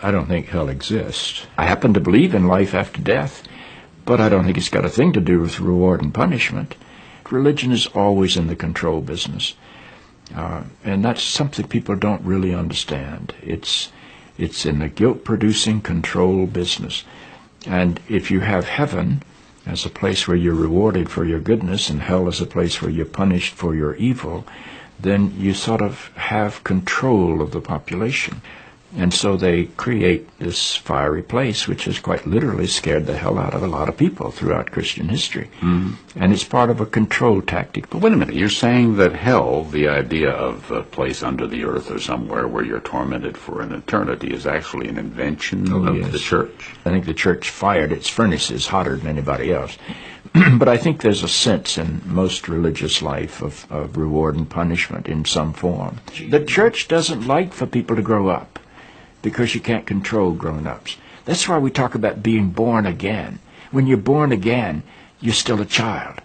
I don't think hell exists. I happen to believe in life after death, but I don't think it's got a thing to do with reward and punishment. Religion is always in the control business. And that's something people don't really understand. It's in the guilt-producing control business. And if you have heaven as a place where you're rewarded for your goodness and hell as a place where you're punished for your evil, then you sort of have control of the population. And so they create this fiery place, which has quite literally scared the hell out of a lot of people throughout Christian history. And it's part of a control tactic. But wait a minute, you're saying that hell, the idea of a place under the earth or somewhere where you're tormented for an eternity, is actually an invention of the church? I think the church fired its furnaces hotter than anybody else. But I think there's a sense in most religious life of reward and punishment in some form. The church doesn't like for people to grow up, because you can't control grown-ups. That's why we talk about being born again. When you're born again, you're still a child.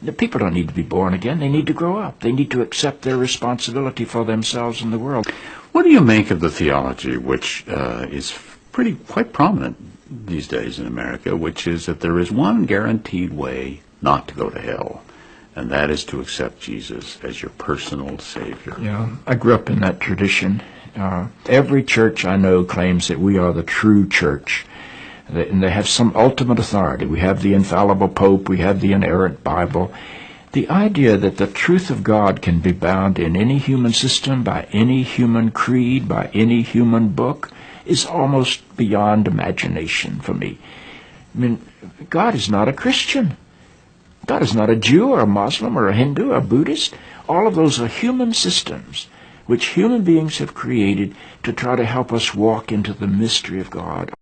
The people don't need to be born again. They need to grow up. They need to accept their responsibility for themselves and the world. What do you make of the theology, which is quite prominent these days in America, which is that there is one guaranteed way not to go to hell, and that is to accept Jesus as your personal Savior? Yeah, I grew up in that tradition. Every church I know claims that we are the true church, and they have some ultimate authority. We have the infallible Pope, we have the inerrant Bible. The idea that the truth of God can be bound in any human system, by any human creed, by any human book, is almost beyond imagination for me. I mean, God is not a Christian. God is not a Jew or a Muslim or a Hindu or a Buddhist. All of those are human systems which human beings have created to try to help us walk into the mystery of God.